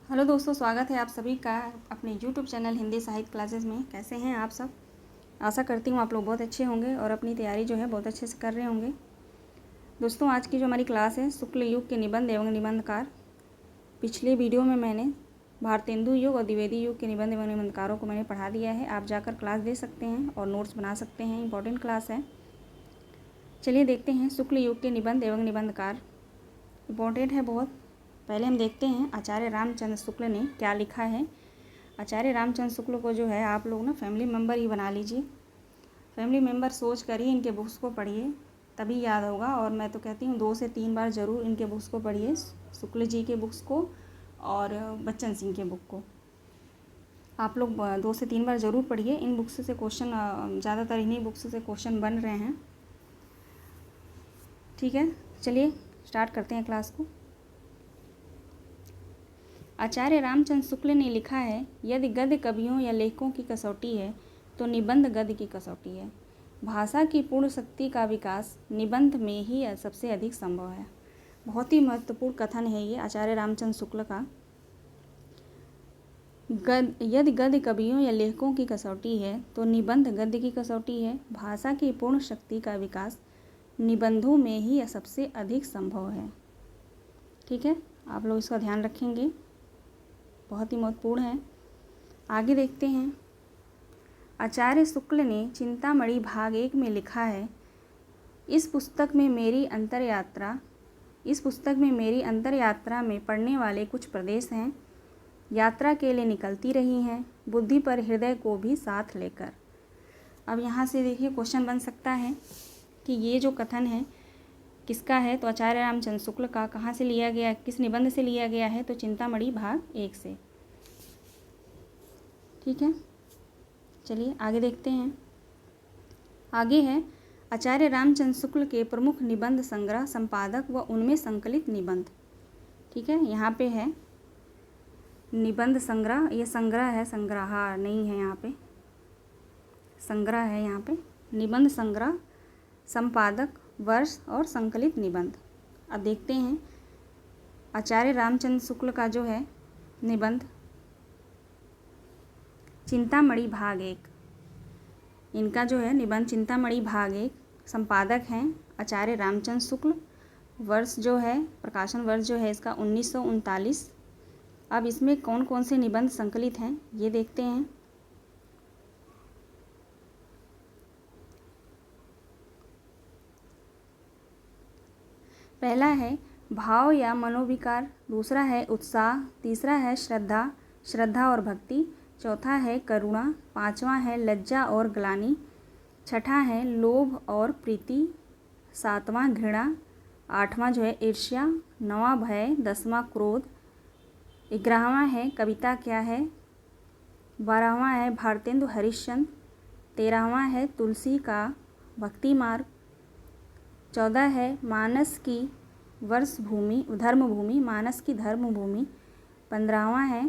Hello दोस्तों, स्वागत है आप सभी का अपने यूट्यूब चैनल हिंदी साहित्य क्लासेस में। कैसे हैं आप सब? आशा करती हूँ आप लोग बहुत अच्छे होंगे और अपनी तैयारी जो है बहुत अच्छे से कर रहे होंगे। दोस्तों, आज की जो हमारी क्लास है शुक्ल युग के निबंध एवं निबंधकार। पिछले वीडियो में मैंने भारतेंदु युग और द्विवेदी युग के निबंध एवं निबंधकारों को मैंने पढ़ा दिया है। आप जाकर क्लास दे सकते हैं और नोट्स बना सकते हैं। इंपॉर्टेंट क्लास है। चलिए देखते हैं शुक्ल युग के निबंध एवं निबंधकार। इम्पोर्टेंट है बहुत। पहले हम देखते हैं आचार्य रामचंद्र शुक्ल ने क्या लिखा है। आचार्य रामचंद्र शुक्ल को जो है आप लोग ना फैमिली मेम्बर ही बना लीजिए। फैमिली मेम्बर सोच कर ही इनके बुक्स को पढ़िए, तभी याद होगा। और मैं तो कहती हूँ 2 से 3 बार ज़रूर इनके बुक्स को पढ़िए, शुक्ल जी के बुक्स को और बच्चन सिंह के बुक को। आप लोग 2 से 3 बार ज़रूर पढ़िए। इन बुक्स से क्वेश्चन ज़्यादातर इन्हीं बुक्स से क्वेश्चन बन रहे हैं। ठीक है, चलिए स्टार्ट करते हैं क्लास को। आचार्य रामचंद्र शुक्ल ने लिखा है, यदि गद्य कवियों या लेखकों की कसौटी है तो निबंध गद्य की कसौटी है। भाषा की पूर्ण शक्ति का विकास निबंध में ही सबसे अधिक संभव है। बहुत ही महत्वपूर्ण कथन है ये आचार्य रामचंद्र शुक्ल का। यदि गद्य कवियों या लेखकों की कसौटी है तो निबंध गद्य की कसौटी है। भाषा की पूर्ण शक्ति का विकास निबंधों में ही सबसे अधिक संभव है। ठीक है, आप लोग इसका ध्यान रखेंगे, बहुत ही महत्वपूर्ण है। आगे देखते हैं। आचार्य शुक्ल ने चिंतामणि भाग 1 में लिखा है, इस पुस्तक में मेरी अंतर यात्रा में पढ़ने वाले कुछ प्रदेश हैं। यात्रा के लिए निकलती रही हैं, बुद्धि पर हृदय को भी साथ लेकर। अब यहाँ से देखिए क्वेश्चन बन सकता है कि ये जो कथन है किसका है, तो आचार्य रामचंद्र शुक्ल का। कहाँ से लिया गया, किस निबंध से लिया गया है, तो चिंतामणि भाग 1 से। ठीक है, चलिए आगे देखते हैं। आगे है आचार्य रामचंद्र शुक्ल के प्रमुख निबंध संग्रह, संपादक व उनमें संकलित निबंध। ठीक है, यहाँ पे है निबंध संग्रह, ये संग्रह है, संग्रहार नहीं है, यहाँ पे संग्रह है। यहाँ पे निबंध संग्रह, संपादक, वर्ष और संकलित निबंध। अब देखते हैं आचार्य रामचंद्र शुक्ल का जो है निबंध चिंतामणि भाग 1, इनका जो है निबंध चिंतामणि भाग 1, संपादक हैं आचार्य रामचंद्र शुक्ल। वर्ष जो है, प्रकाशन वर्ष जो है इसका 1939। अब इसमें कौन कौन से निबंध संकलित हैं ये देखते हैं। पहला है भाव या मनोविकार, दूसरा है उत्साह, तीसरा है श्रद्धा और भक्ति, चौथा है करुणा, पांचवा है लज्जा और ग्लानि, छठा है लोभ और प्रीति, सातवां घृणा, आठवां जो है ईर्ष्या, नौवां भय, 10वां क्रोध, 11वां है कविता क्या है, 12वां है भारतेंदु हरिश्चंद्र, 13वां है तुलसी का भक्ति मार्ग, 14 है मानस की धर्मभूमि, मानस की धर्मभूमि, 15वां है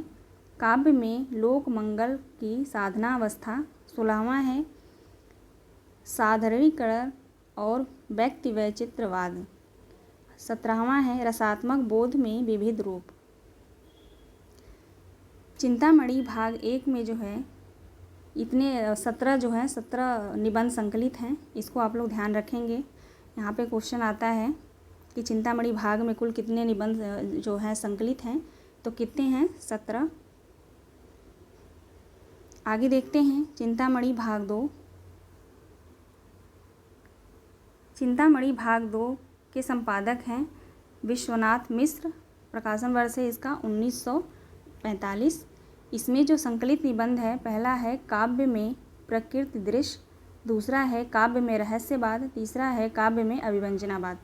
काव्य में लोक मंगल की साधनावस्था, 16वां है साधारणीकरण और व्यक्ति वैचित्रवाद, 17वां है रसात्मक बोध में विविध रूप। चिंतामणि भाग 1 में जो है इतने 17 निबंध संकलित हैं। इसको आप लोग ध्यान रखेंगे। यहाँ पे क्वेश्चन आता है कि चिंतामणि भाग में कुल कितने निबंध जो हैं संकलित हैं, तो कितने हैं, 17। आगे देखते हैं चिंतामणि भाग 2। चिंतामणि भाग 2 के संपादक हैं विश्वनाथ मिश्र। प्रकाशन वर्ष है इसका 1945। इसमें जो संकलित निबंध है, पहला है काव्य में प्रकृति दृश्य, दूसरा है काव्य में रहस्यवाद, तीसरा है काव्य में अभिव्यंजनावाद।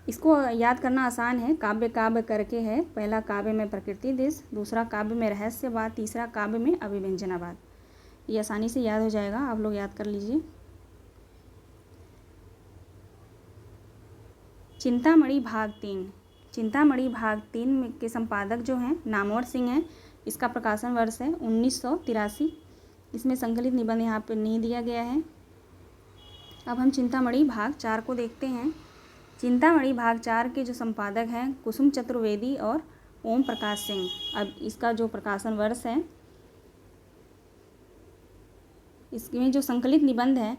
इसको याद करना आसान है, काव्य करके है। पहला काव्य में प्रकृति दृश्य, दूसरा काव्य में रहस्यवाद, तीसरा काव्य में अभिव्यंजनावाद। ये आसानी से याद हो जाएगा, आप लोग याद कर लीजिए। चिंतामणि भाग 3। चिंतामणि भाग 3 के संपादक जो हैं नामवर सिंह हैं। इसका प्रकाशन वर्ष है 1983। इसमें संकलित निबंध यहाँ पर नहीं दिया गया है। अब हम चिंतामणि भाग 4 को देखते हैं। चिंतामणि भाग 4 के जो संपादक हैं कुसुम चतुर्वेदी और ओम प्रकाश सिंह। अब इसका जो प्रकाशन वर्ष है, इसमें जो संकलित निबंध है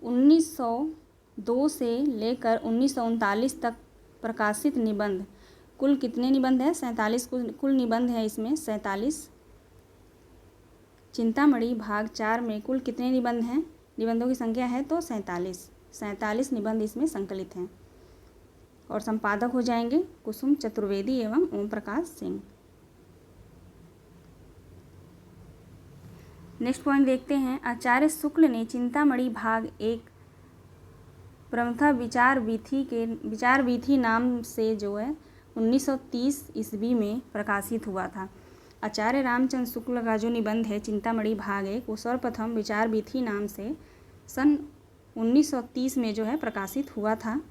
1902 से लेकर 1939 तक प्रकाशित निबंध, कुल कितने निबंध है? 47 कुल निबंध है इसमें 47। चिंतामणि भाग 4 में कुल कितने निबंध हैं? निबंधों की संख्या है तो 47 निबंध इसमें संकलित हैं। और संपादक हो जाएंगे कुसुम चतुर्वेदी एवं ओम प्रकाश सिंह। नेक्स्ट पॉइंट देखते हैं। आचार्य शुक्ल ने चिंतामणि भाग 1 प्रथमतः विचार विधि नाम से जो है 1930 ईस्वी में प्रकाशित हुआ था। आचार्य रामचंद्र शुक्ल का जो निबंध है चिंतामणि भाग 1 वो सर्वप्रथम विचार विधि नाम से सन 1930 में जो है प्रकाशित हुआ था।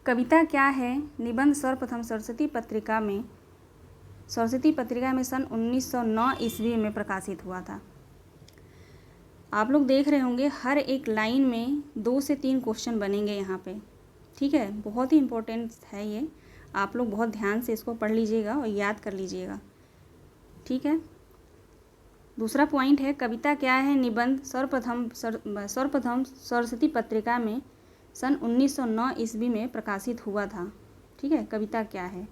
कविता क्या है? निबंध सर्वप्रथम सरस्वती पत्रिका में सन 1909 ईस्वी में प्रकाशित हुआ था। आप लोग देख रहे होंगे हर एक लाइन में 2 से 3 क्वेश्चन बनेंगे यहाँ पे, ठीक है। बहुत ही इम्पोर्टेंट है ये, आप लोग बहुत ध्यान से इसको पढ़ लीजिएगा और याद कर लीजिएगा, ठीक है। दूसरा पॉइंट है कविता क्या है? निबंध सर्वप्रथम सरस्वती पत्रिका में सन 1909 ईस्वी में प्रकाशित हुआ था, ठीक है। कविता क्या है?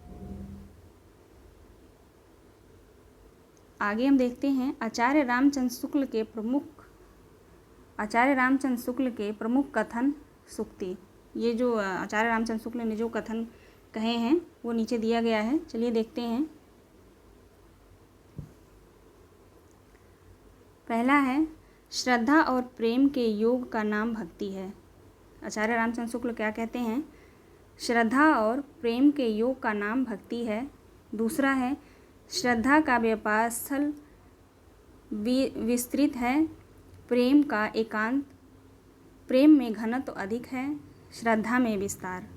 आगे हम देखते हैं आचार्य रामचंद्र शुक्ल के प्रमुख कथन सूक्ति। ये जो आचार्य रामचंद्र शुक्ल ने जो कथन कहे हैं वो नीचे दिया गया है, चलिए देखते हैं। पहला है श्रद्धा और प्रेम के योग का नाम भक्ति है। आचार्य रामचंद्र शुक्ल क्या कहते हैं? श्रद्धा और प्रेम के योग का नाम भक्ति है। दूसरा है श्रद्धा का व्यापार स्थल विस्तृत है, प्रेम का एकांत, प्रेम में घनत्व अधिक है, श्रद्धा में विस्तार।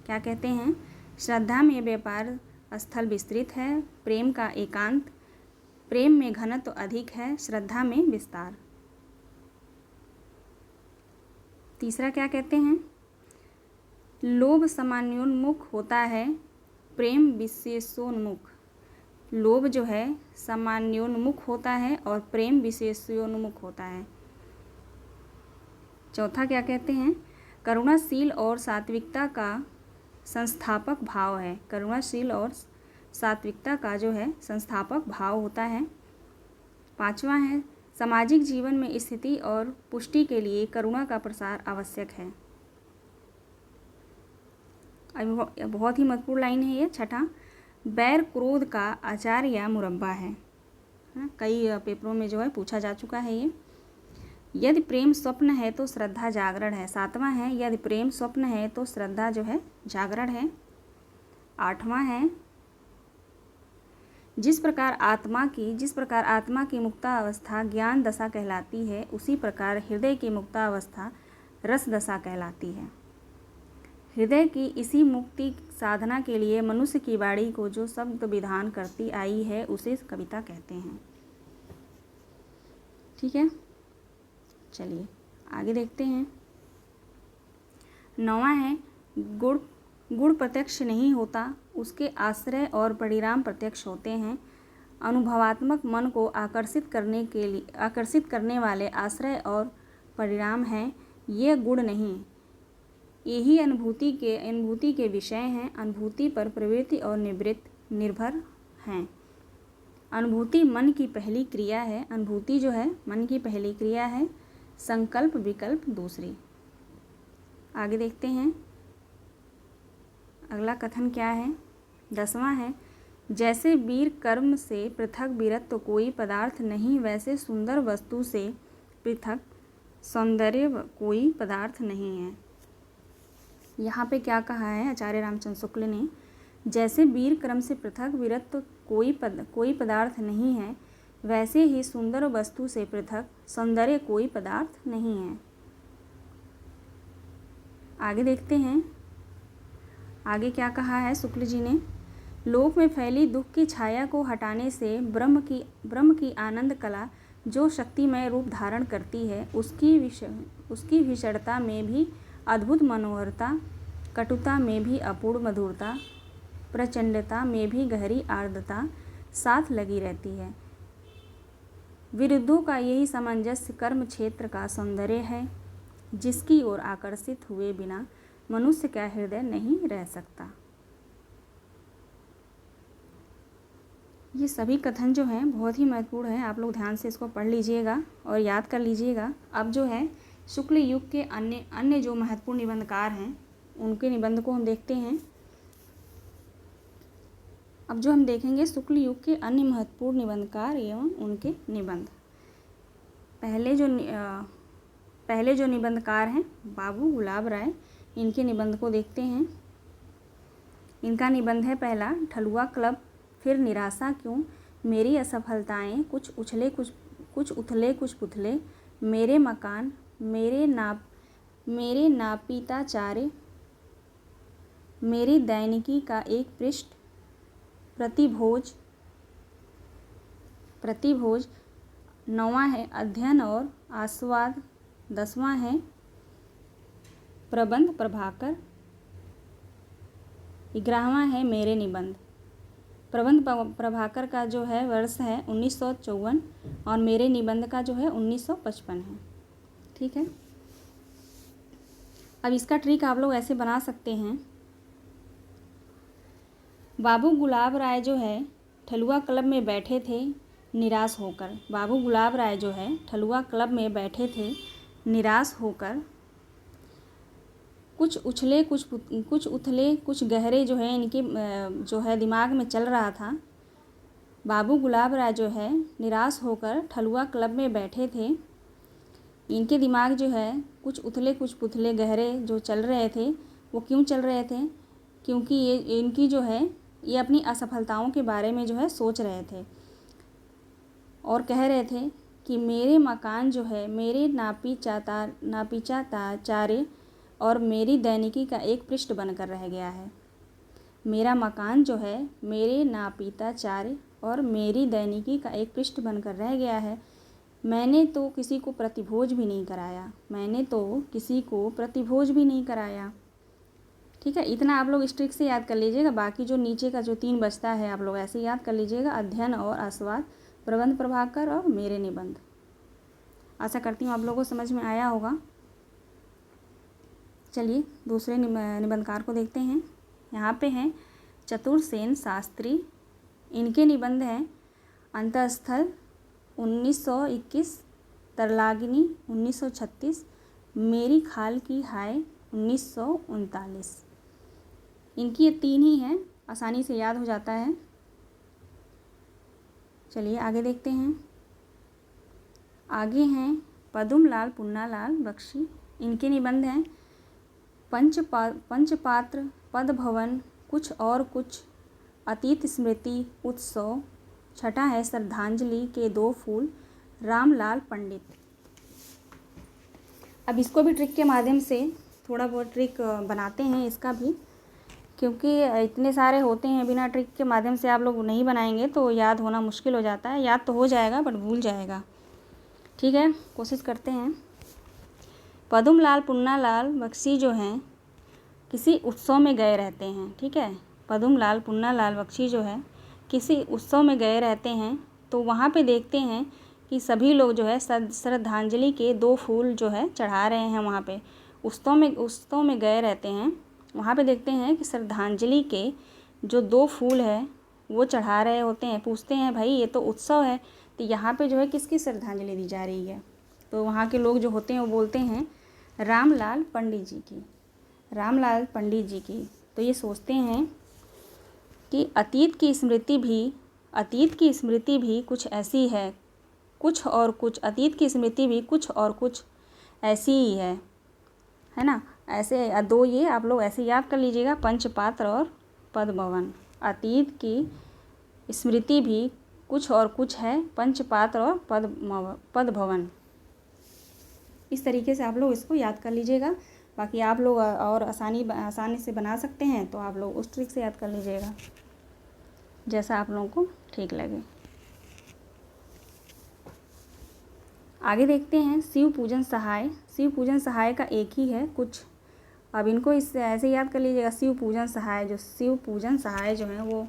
क्या कहते हैं? श्रद्धा में व्यापार स्थल विस्तृत है, प्रेम का एकांत, प्रेम में घनत्व अधिक है, श्रद्धा में विस्तार। तीसरा क्या कहते हैं? लोभ सामान्योन्मुख होता है, प्रेम विशेषोन्मुख। लोभ जो है सामान्योन्मुख होता है और प्रेम विशेषोन्मुख होता है। चौथा क्या कहते हैं? करुणाशील और सात्विकता का संस्थापक भाव है। करुणाशील और सात्विकता का जो है संस्थापक भाव होता है। पांचवा है सामाजिक जीवन में स्थिति और पुष्टि के लिए करुणा का प्रसार आवश्यक है। अभी बहुत ही महत्वपूर्ण लाइन है ये, छठा, बैर क्रोध का आचार या मुरब्बा है। कई पेपरों में जो है पूछा जा चुका है ये। यदि प्रेम स्वप्न है तो श्रद्धा जागरण है। सातवां है यदि प्रेम स्वप्न है तो श्रद्धा जो है जागरण है। आठवां है जिस प्रकार आत्मा की मुक्तावस्था ज्ञान दशा कहलाती है, उसी प्रकार हृदय की मुक्तावस्था रस दशा कहलाती है। हृदय की इसी मुक्ति साधना के लिए मनुष्य की वाणी को जो शब्द विधान करती आई है उसे कविता कहते हैं, ठीक है। चलिए आगे देखते हैं। नौवां है गुण प्रत्यक्ष नहीं होता, उसके आश्रय और परिणाम प्रत्यक्ष होते हैं। अनुभवात्मक मन को आकर्षित करने वाले आश्रय और परिणाम हैं, ये गुण नहीं। यही अनुभूति के विषय हैं, अनुभूति पर प्रवृत्ति और निवृत्ति निर्भर हैं। अनुभूति मन की पहली क्रिया है, अनुभूति जो है मन की पहली क्रिया है, संकल्प विकल्प दूसरी। आगे देखते हैं अगला कथन क्या है। 10वां है जैसे वीर कर्म से पृथक वीरत्व तो कोई पदार्थ नहीं, वैसे सुंदर वस्तु से पृथक सौंदर्य कोई पदार्थ नहीं है। यहाँ पे क्या कहा है आचार्य रामचंद्र शुक्ल ने? जैसे वीर क्रम से पृथक वीरत्व तो कोई पदार्थ नहीं है, वैसे ही सुंदर वस्तु से पृथक सौंदर्य कोई पदार्थ नहीं है। आगे देखते हैं आगे क्या कहा है शुक्ल जी ने। लोक में फैली दुख की छाया को हटाने से ब्रह्म की आनंद कला जो शक्तिमय रूप धारण करती है, उसकी विषणता में भी अद्भुत मनोहरता, कटुता में भी अपूर्ण मधुरता, प्रचंडता में भी गहरी आर्द्रता साथ लगी रहती है। विरुद्धों का यही सामंजस्य कर्म क्षेत्र का सौंदर्य है, जिसकी ओर आकर्षित हुए बिना मनुष्य का हृदय नहीं रह सकता। ये सभी कथन जो हैं बहुत ही महत्वपूर्ण हैं, आप लोग ध्यान से इसको पढ़ लीजिएगा और याद कर लीजिएगा। अब जो है शुक्ल युग के अन्य जो महत्वपूर्ण निबंधकार हैं उनके निबंध को हम देखते हैं। अब जो हम देखेंगे शुक्ल युग के अन्य महत्वपूर्ण निबंधकार एवं उनके निबंध। पहले जो निबंधकार हैं बाबू गुलाब राय, इनके निबंध को देखते हैं। इनका निबंध है पहला, ठलुआ क्लब, फिर निराशा क्यों, मेरी असफलताएं, कुछ उथले कुछ पुथले, मेरे मकान, मेरे नापीताचार्य, मेरी दैनिकी का एक पृष्ठ, प्रतिभोज, 9वां है अध्ययन और आस्वाद, 10वां है प्रबंध प्रभाकर, 11वां है मेरे निबंध। प्रबंध प्रभाकर का जो है वर्ष है 1954 और मेरे निबंध का जो है 1955 है। ठीक है, अब इसका ट्रिक आप लोग ऐसे बना सकते हैं। बाबू गुलाब राय जो है ठलुआ क्लब में बैठे थे निराश होकर। बाबू गुलाब राय जो है ठलुआ क्लब में बैठे थे निराश होकर। कुछ उछले कुछ उथले कुछ गहरे जो है इनके जो है दिमाग में चल रहा था। बाबू गुलाब राय जो है निराश होकर ठलुआ क्लब में बैठे थे। इनके दिमाग जो है कुछ उथले कुछ पुथले गहरे जो चल रहे थे, वो क्यों चल रहे थे? क्योंकि इनकी जो है ये अपनी असफलताओं के बारे में जो है सोच रहे थे और कह रहे थे कि मेरे मकान जो है मेरे नापीचाचारे और मेरी दैनिकी का एक पृष्ठ बनकर रह गया है। मेरा मकान जो है मेरे नापीताचार्य और मेरी दैनिकी का एक पृष्ठ बनकर रह गया है। मैंने तो किसी को प्रतिभोज भी नहीं कराया। ठीक है, इतना आप लोग इस ट्रिक से याद कर लीजिएगा। बाकी जो नीचे का जो 3 बचता है आप लोग ऐसे याद कर लीजिएगा, अध्ययन और आस्वाद, प्रबंध प्रभाकर और मेरे निबंध। आशा करती हूँ आप लोगों को समझ में आया होगा। चलिए दूसरे निबंधकार को देखते हैं। यहाँ पे हैं चतुर्सेन शास्त्री। इनके निबंध हैं अंतःस्थल 1921, तरलागिनी 1936, मेरी खाल की हाय 1939। इनकी ये 3 ही हैं, आसानी से याद हो जाता है। चलिए आगे देखते हैं। आगे हैं पदुमलाल पुन्नालाल बख्शी। इनके निबंध हैं पंचपात्र, पद भवन, कुछ और कुछ, अतीत स्मृति, उत्सव। छठा है श्रद्धांजलि के 2 फूल, रामलाल पंडित। अब इसको भी ट्रिक के माध्यम से थोड़ा बहुत ट्रिक बनाते हैं इसका भी, क्योंकि इतने सारे होते हैं, बिना ट्रिक के माध्यम से आप लोग नहीं बनाएंगे तो याद होना मुश्किल हो जाता है। याद तो हो जाएगा बट भूल जाएगा। ठीक है, कोशिश करते हैं। पदुमलाल पुन्नालाल बख्शी जो हैं किसी उत्सव में गए रहते हैं। ठीक है, पदुमलाल पुन्नालाल बख्शी जो है किसी उत्सव में गए रहते हैं, तो वहाँ पे देखते हैं कि सभी लोग जो है श्रद्धांजलि के 2 फूल जो है चढ़ा रहे हैं। वहाँ पे उत्सव में गए रहते हैं, वहाँ पे देखते हैं कि श्रद्धांजलि के जो 2 फूल है वो चढ़ा रहे होते हैं। पूछते हैं भाई ये तो उत्सव है, तो यहाँ पे जो है किसकी श्रद्धांजलि दी जा रही है? तो वहाँ के लोग जो होते हैं वो बोलते हैं रामलाल पंडित जी की। तो ये सोचते हैं कि अतीत की स्मृति भी कुछ ऐसी है, अतीत की स्मृति भी कुछ और कुछ ऐसी ही है ना। ऐसे 2 ये आप लोग ऐसे याद कर लीजिएगा, पंचपात्र और पद भवन। अतीत की स्मृति भी कुछ और कुछ है, पंचपात्र और पद भवन। इस तरीके से आप लोग इसको याद कर लीजिएगा। बाकी आप लोग और आसानी से बना सकते हैं, तो आप लोग उस ट्रिक से याद कर लीजिएगा जैसा आप लोगों को ठीक लगे। आगे देखते हैं शिव पूजन सहाय का एक ही है, कुछ अब इनको इससे ऐसे याद कर लीजिएगा, शिव पूजन सहाय। जो शिव पूजन सहाय जो हैं वो,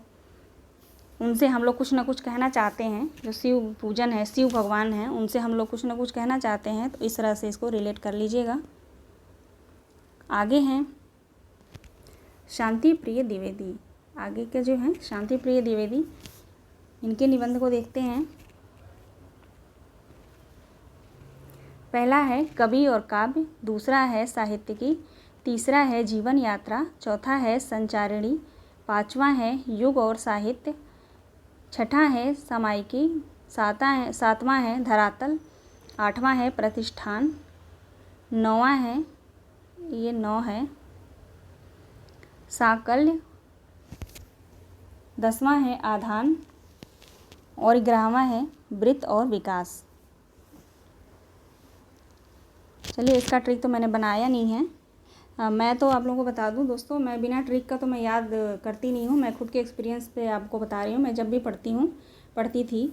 उनसे हम लोग कुछ ना कुछ कहना चाहते हैं। जो शिव पूजन है, शिव भगवान हैं, उनसे हम लोग कुछ ना कुछ कहना चाहते हैं, तो इस तरह से इसको रिलेट कर लीजिएगा। आगे हैं शांति प्रिय द्विवेदी। आगे के जो हैं शांति प्रिय द्विवेदी, इनके निबंध को देखते हैं। पहला है कवि और काव्य, दूसरा है साहित्यिकी, तीसरा है जीवन यात्रा, चौथा है संचारिणी, पांचवा है युग और साहित्य, छठा है सामायिकी, सातवां है धरातल, आठवां है प्रतिष्ठान, नौवां है, ये 9 है साकल्य, 10वां है आधान और 11वां है वृत्त और विकास। चलिए, इसका ट्रिक तो मैंने बनाया नहीं है। मैं तो आप लोगों को बता दूं दोस्तों, मैं बिना ट्रिक का तो मैं याद करती नहीं हूँ। मैं खुद के एक्सपीरियंस पे आपको बता रही हूँ। मैं जब भी पढ़ती थी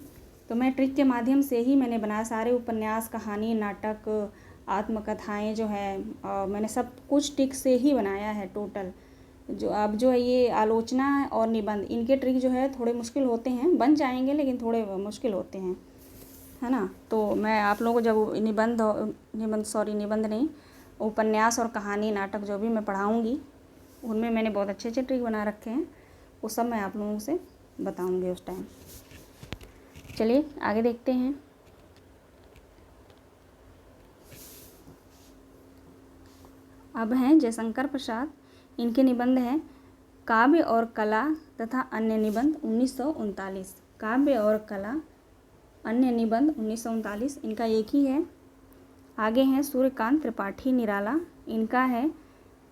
तो मैं ट्रिक के माध्यम से ही मैंने बनाया। सारे उपन्यास, कहानी, नाटक, आत्मकथाएँ जो है मैंने सब कुछ ट्रिक से ही बनाया है टोटल। जो है ये आलोचना और निबंध, इनके ट्रिक जो है थोड़े मुश्किल होते हैं, बन जाएंगे लेकिन थोड़े मुश्किल होते हैं, है ना। तो मैं आप लोगों को जब निबंध नहीं, उपन्यास और कहानी, नाटक जो भी मैं पढ़ाऊँगी, उनमें मैंने बहुत अच्छे अच्छे ट्रिक बना रखे हैं। वो सब मैं आप लोगों से बताऊँगी उस टाइम। चलिए आगे देखते हैं। अब हैं जयशंकर प्रसाद, इनके निबंध हैं काव्य और कला तथा अन्य निबंध 1939। काव्य और कला अन्य निबंध 1939, इनका एक ही है। आगे हैं सूर्यकांत त्रिपाठी निराला, इनका है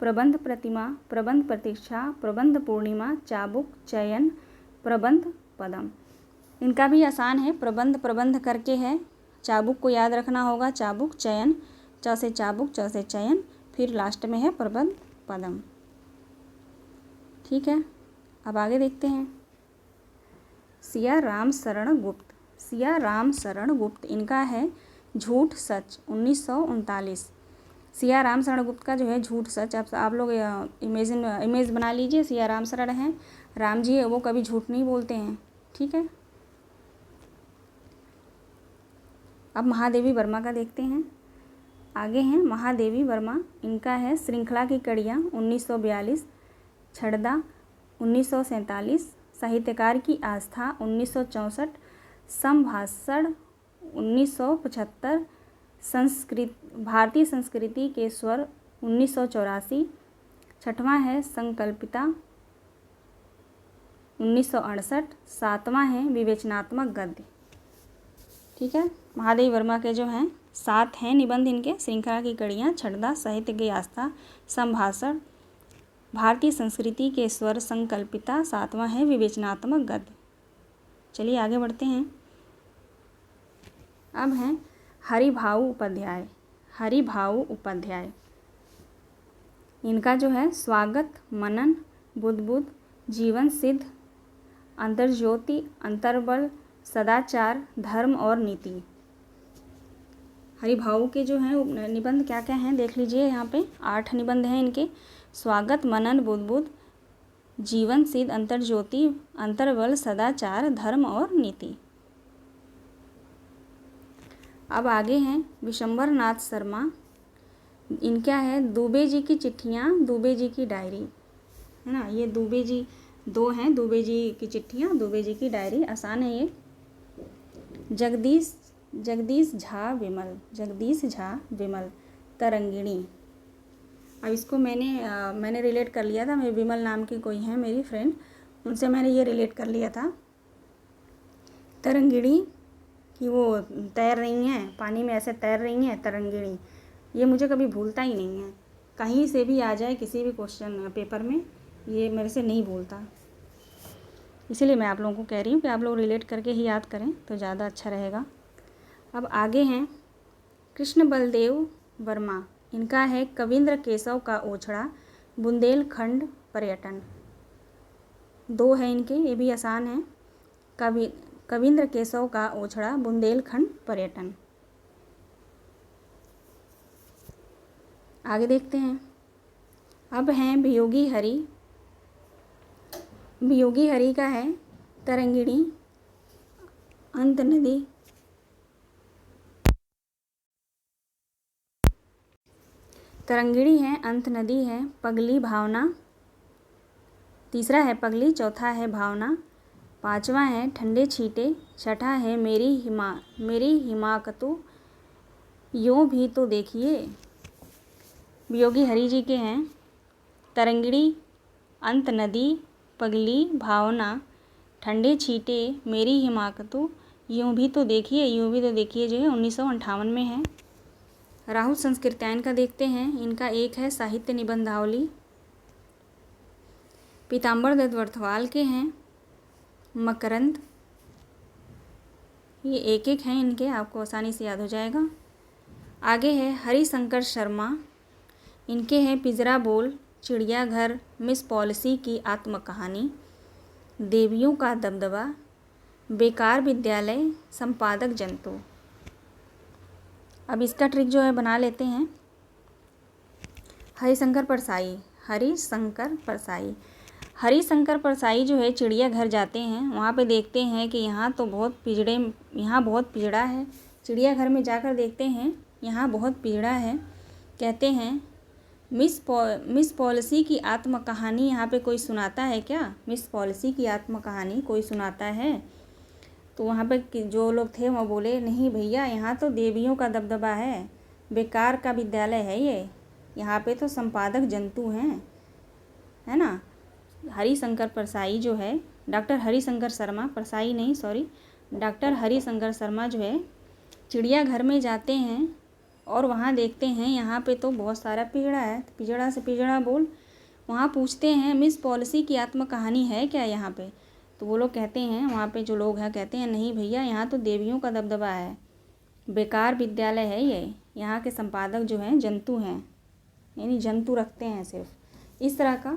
प्रबंध प्रतिमा, प्रबंध प्रतीक्षा, प्रबंध पूर्णिमा, चाबुक, चयन, प्रबंध पदम। इनका भी आसान है, प्रबंध करके है, चाबुक को याद रखना होगा, चाबुक, चयन, च से चाबुक, च से चयन, फिर लास्ट में है प्रबंध पदम। ठीक है, अब आगे देखते हैं। सिया राम शरण गुप्त, इनका है झूठ सच 1939। सिया राम शरण गुप्त का जो है झूठ सच, आप लोग इमेज बना लीजिए। सिया राम शरण हैं, राम जी है, वो कभी झूठ नहीं बोलते हैं। ठीक है, अब महादेवी वर्मा का देखते हैं। आगे हैं महादेवी वर्मा, इनका है श्रृंखला की कड़ियाँ 1942, छड़दा 1947, साहित्यकार की आस्था 1964, संभाषण 1975, भारतीय संस्कृति के स्वर 1984, छठवां है संकल्पिता 1968, सातवां है विवेचनात्मक गद्य। ठीक है, महादेवी वर्मा के जो हैं 7 हैं निबंध इनके। श्रृंखला की कड़ियाँ, छड़दा, साहित्य की आस्था, संभाषण, भारतीय संस्कृति के स्वर, संकल्पिता, सातवां है विवेचनात्मक गद्य। चलिए आगे बढ़ते हैं। अब हैं हरिभाऊ उपाध्याय, इनका जो है स्वागत, मनन, बुद्ध, जीवन सिद्ध, अंतर्ज्योति, अंतर्बल, सदाचार, धर्म और नीति। हरिभाऊ के जो हैं निबंध क्या क्या हैं देख लीजिए। यहाँ पे 8 निबंध हैं इनके। स्वागत, मनन, बुद्ध, जीवन सिद्ध, अंतर्ज्योति, अंतर्बल, सदाचार, धर्म और नीति। अब आगे हैं विशंबर नाथ शर्मा, इनका है दुबे जी की चिट्ठियाँ, दुबे जी की डायरी, है ना। ये दुबे जी 2 हैं, दुबे जी की चिट्ठियाँ, दुबे जी की डायरी, आसान है ये। जगदीश झा विमल, तरंगिणी। अब इसको मैंने रिलेट कर लिया था। मेरे विमल नाम की कोई है मेरी फ्रेंड, उनसे मैंने ये रिलेट कर लिया था तरंगिणी, कि वो तैर रही हैं पानी में, ऐसे तैर रही हैं तरंगिणी। ये मुझे कभी भूलता ही नहीं है, कहीं से भी आ जाए किसी भी क्वेश्चन पेपर में, ये मेरे से नहीं भूलता। इसीलिए मैं आप लोगों को कह रही हूँ कि आप लोग रिलेट करके ही याद करें तो ज़्यादा अच्छा रहेगा। अब आगे हैं कृष्ण बलदेव वर्मा, इनका है कविंद्र केशव का ओछड़ा, बुंदेलखंड पर्यटन। 2 है इनके, ये भी आसान है। कविंद्र केशव का ओछड़ा, बुंदेलखंड पर्यटन। आगे देखते हैं। अब हैं वियोगी हरि। वियोगी हरि का है तरंगिणी, अंत नदी। तरंगिणी है, अंत नदी है, पगली भावना। तीसरा है पगली, चौथा है भावना, पांचवा है ठंडे छींटे, छठा है मेरी हिमाकतु यूं भी तो देखिए। वियोगी हरि जी के हैं तरंगिणी, अंत नदी, पगली भावना, ठंडे छींटे, मेरी हिमाकतु यूं भी तो देखिए। यूं भी तो देखिए जो है 1958 में है। राहुल संस्कृत्यायन का देखते हैं। इनका एक है साहित्य निबंधावली। पीताम्बर दत्त वर्थवाल के हैं मकरंद। ये एक एक हैं इनके, आपको आसानी से याद हो जाएगा। आगे है हरिशंकर शर्मा। इनके हैं पिंजरा बोल, चिड़ियाघर, मिस पॉलिसी की आत्मकहानी, देवियों का दबदबा, बेकार विद्यालय, संपादक जंतु। अब इसका ट्रिक जो है बना लेते हैं। हरिशंकर परसाई, हरिशंकर परसाई। हरिशंकर परसाई जो है चिड़ियाघर जाते हैं, वहाँ पे देखते हैं कि यहाँ बहुत पिंजड़ा है। चिड़ियाघर में जाकर देखते हैं यहाँ बहुत पिंजड़ा है। कहते हैं मिस पॉलिसी की आत्मकहानी यहाँ पे कोई सुनाता है क्या? मिस पॉलिसी की आत्मकहानी कोई सुनाता है? तो वहाँ पे जो लोग थे वो बोले नहीं भैया, यहाँ तो देवियों का दबदबा है, बेकार का विद्यालय है ये, यहाँ पे तो संपादक जंतु हैं, है ना। हरिशंकर परसाई जो है, डॉक्टर हरिशंकर शर्मा, परसाई नहीं सॉरी, डॉक्टर हरिशंकर शर्मा जो है चिड़ियाघर में जाते हैं और वहाँ देखते हैं यहाँ पे तो बहुत सारा पिंजड़ा है। पिंजड़ा से पिंजड़ा बोल। वहाँ पूछते हैं मिस पॉलिसी की आत्मकहानी है क्या यहाँ पे? तो वो लोग कहते हैं, वहाँ पे जो लोग हैं कहते हैं नहीं भैया, यहाँ तो देवियों का दबदबा है, बेकार विद्यालय है ये, यहाँ के संपादक जो हैं जंतु हैं, यानी जंतु रखते हैं सिर्फ। इस तरह का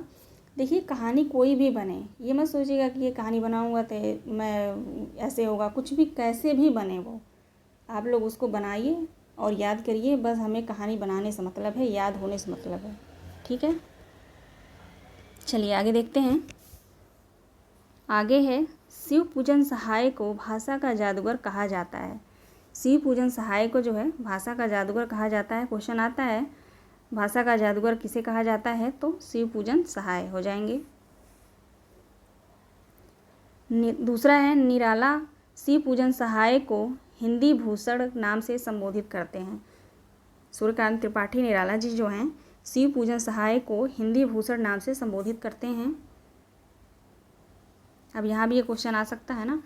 देखिए, कहानी कोई भी बने, ये मत सोचिएगा कि ये कहानी बनाऊँगा तो मैं ऐसे होगा, कुछ भी कैसे भी बने वो, आप लोग उसको बनाइए और याद करिए। बस हमें कहानी बनाने से मतलब है, याद होने से मतलब है। ठीक है, चलिए आगे देखते हैं। आगे है शिव पूजन सहाय को भाषा का जादूगर कहा जाता है। शिव पूजन सहाय को जो है भाषा का जादूगर कहा जाता है। क्वेश्चन आता है भाषा का जादूगर किसे कहा जाता है, तो शिव पूजन सहाय हो जाएंगे। दूसरा है निराला शिव पूजन सहाय को हिंदी भूषण नाम से संबोधित करते हैं। सूर्यकांत त्रिपाठी निराला जी जो हैं शिव पूजन सहाय को हिंदी भूषण नाम से संबोधित करते हैं। अब यहाँ भी ये क्वेश्चन आ सकता है ना,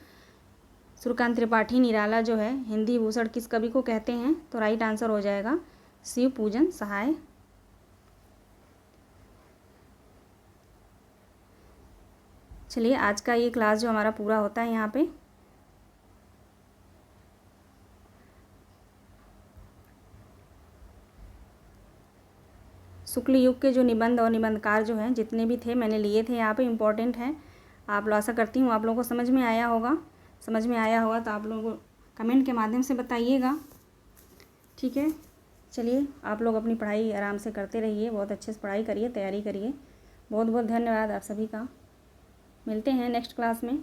सूर्यकांत त्रिपाठी निराला जो है हिंदी भूषण किस कवि को कहते हैं, तो राइट आंसर हो जाएगा शिव पूजन सहाय। चलिए आज का ये क्लास जो हमारा पूरा होता है यहाँ पे। शुक्ल युग के जो निबंध और निबंधकार जो हैं जितने भी थे मैंने लिए थे यहाँ पे, इम्पोर्टेंट हैं। आप लोग, आशा करती हूँ आप लोगों को समझ में आया होगा। समझ में आया होगा तो आप लोगों को कमेंट के माध्यम से बताइएगा। ठीक है, चलिए आप लोग अपनी पढ़ाई आराम से करते रहिए, बहुत अच्छे से पढ़ाई करिए, तैयारी करिए। बहुत बहुत धन्यवाद आप सभी का। मिलते हैं नेक्स्ट क्लास में।